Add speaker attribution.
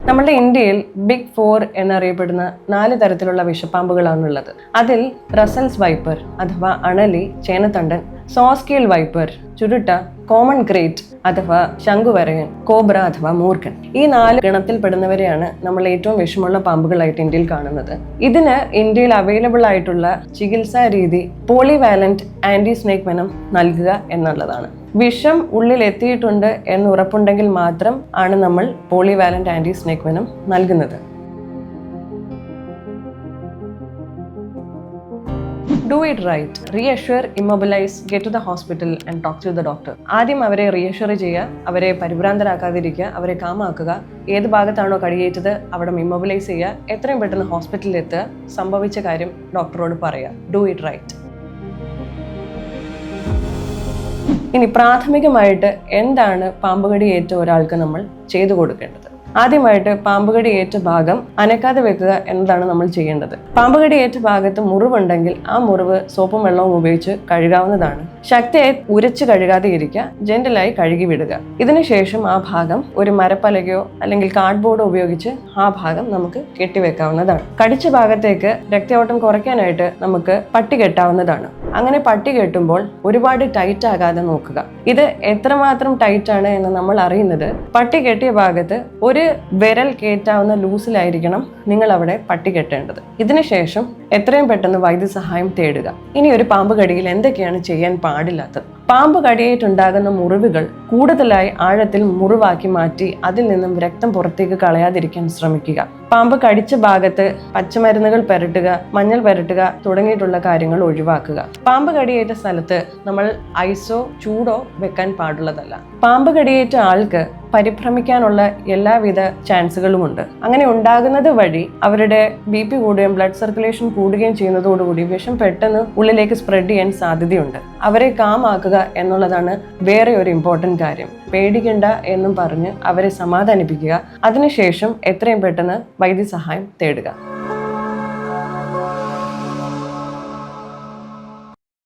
Speaker 1: നമ്മുടെ ഇന്ത്യയിൽ ബിഗ് 4 എന്നറിയപ്പെടുന്ന 4 തരത്തിലുള്ള വിഷപ്പാമ്പുകളാണുള്ളത്. അതിൽ റസൽസ് വൈപ്പർ അഥവാ അണലി, ചേനത്തണ്ടൻ, സോസ്കേൽ വൈപ്പർ, ചുരുട്ട, കോമൺ ഗ്രേറ്റ് അഥവാ ശംഖുവരയൻ, കോബ്ര അഥവാ മൂർഖൻ, ഈ 4 ഗണത്തിൽപ്പെടുന്നവരെയാണ് നമ്മൾ ഏറ്റവും വിഷമുള്ള പാമ്പുകളായിട്ട് ഇന്ത്യയിൽ കാണുന്നത്. ഇതിന് ഇന്ത്യയിൽ അവൈലബിൾ ആയിട്ടുള്ള ചികിത്സാ രീതി പോളിവാലന്റ് ആന്റി സ്നേക് വെനം നൽകുക എന്നുള്ളതാണ്. വിഷം ഉള്ളിൽ എത്തിയിട്ടുണ്ട് എന്ന് ഉറപ്പുണ്ടെങ്കിൽ മാത്രം ആണ് നമ്മൾ പോളിവാലന്റ് ആന്റി സ്നേക് വെനം നൽകുന്നത്. Do it right. Reassure, immobilize, get to the hospital and talk to the doctor. ആദ്യം അവരെ റീഅഷ്വർ ചെയ്യുക, അവരെ പരിഭ്രാന്തരാക്കാതിരിക്കുക, അവരെ കാമാക്കുക. ഏത് ഭാഗത്താണോ കടിയേറ്റത് അവിടെ ഇമ്മൊബിലൈസ് ചെയ്യുക, എത്രയും പെട്ടെന്ന് ഹോസ്പിറ്റലിൽ എത്തുക, സംഭവിച്ച കാര്യം ഡോക്ടറോട് പറയുക. Do it right. ഇനി പ്രാഥമികമായിട്ട് എന്താണ് പാമ്പുകടി ഏറ്റ ഒരാൾക്ക് നമ്മൾ ചെയ്തു കൊടുക്കേണ്ടത്? ആദ്യമായിട്ട് പാമ്പുകടി ഏറ്റ ഭാഗം അനക്കാതെ വെക്കുക എന്നതാണ് നമ്മൾ ചെയ്യേണ്ടത്. പാമ്പുകടി ഏറ്റ ഭാഗത്ത് മുറിവുണ്ടെങ്കിൽ ആ മുറിവ് സോപ്പും വെള്ളവും ഉപയോഗിച്ച് കഴുകാവുന്നതാണ്. ശക്തിയായി ഉരച്ച് കഴുകാതെ ഇരിക്കുക, ജെന്റലായി കഴുകി വിടുക. ഇതിനുശേഷം ആ ഭാഗം ഒരു മരപ്പലകയോ അല്ലെങ്കിൽ കാർഡ്ബോർഡോ ഉപയോഗിച്ച് ആ ഭാഗം നമുക്ക് കെട്ടിവെക്കാവുന്നതാണ്. കടിച്ച ഭാഗത്തേക്ക് രക്തയോട്ടം കുറയ്ക്കാനായിട്ട് നമുക്ക് പട്ടി കെട്ടാവുന്നതാണ്. അങ്ങനെ പട്ടി കെട്ടുമ്പോൾ ഒരുപാട് ടൈറ്റ് ആകാതെ നോക്കുക. ഇത് എത്രമാത്രം ടൈറ്റ് ആണ് എന്ന് നമ്മൾ അറിയുന്നത് പട്ടി കെട്ടിയ ഭാഗത്ത് ഒരു വിരൽ കയറ്റാവുന്ന ലൂസിലായിരിക്കണം നിങ്ങൾ അവിടെ പട്ടി കെട്ടേണ്ടത്. ഇതിനുശേഷം എത്രയും പെട്ടെന്ന് വൈദ്യസഹായം തേടുക. ഇനി ഒരു പാമ്പ് കടിയിൽ എന്തൊക്കെയാണ് ചെയ്യാൻ പാടില്ലാത്തത്? പാമ്പ് കടിയായിട്ടുണ്ടാകുന്ന മുറിവുകൾ കൂടുതലായി ആഴത്തിൽ മുറിവാക്കി മാറ്റി അതിൽ നിന്നും രക്തം പുറത്തേക്ക് കളയാതിരിക്കാൻ ശ്രമിക്കുക. പാമ്പ് കടിച്ച ഭാഗത്ത് പച്ചമരുന്നുകൾ പുരട്ടുക, മഞ്ഞൾ പുരട്ടുക തുടങ്ങിയിട്ടുള്ള കാര്യങ്ങൾ ഒഴിവാക്കുക. പാമ്പ് കടിയേറ്റ സ്ഥലത്ത് നമ്മൾ ഐസോ ചൂടോ വെക്കാൻ പാടുള്ളതല്ല. പാമ്പ് കടിയേറ്റ ആൾക്ക് പരിഭ്രമിക്കാനുള്ള എല്ലാവിധ ചാൻസുകളുമുണ്ട്. അങ്ങനെ ഉണ്ടാകുന്നത് വഴി അവരുടെ BP കൂടുകയും ബ്ലഡ് സർക്കുലേഷൻ കൂടുകയും ചെയ്യുന്നതോടുകൂടി വിഷം പെട്ടെന്ന് ഉള്ളിലേക്ക് സ്പ്രെഡ് ചെയ്യാൻ സാധ്യതയുണ്ട്. അവരെ കാമാക്കുക എന്നുള്ളതാണ് വേറെ ഒരു ഇമ്പോർട്ടൻറ്റ് കാര്യം. പേടിക്കണ്ട എന്നും പറഞ്ഞ് അവരെ സമാധാനിപ്പിക്കുക. അതിനുശേഷം എത്രയും പെട്ടെന്ന് വൈദ്യസഹായം തേടുക.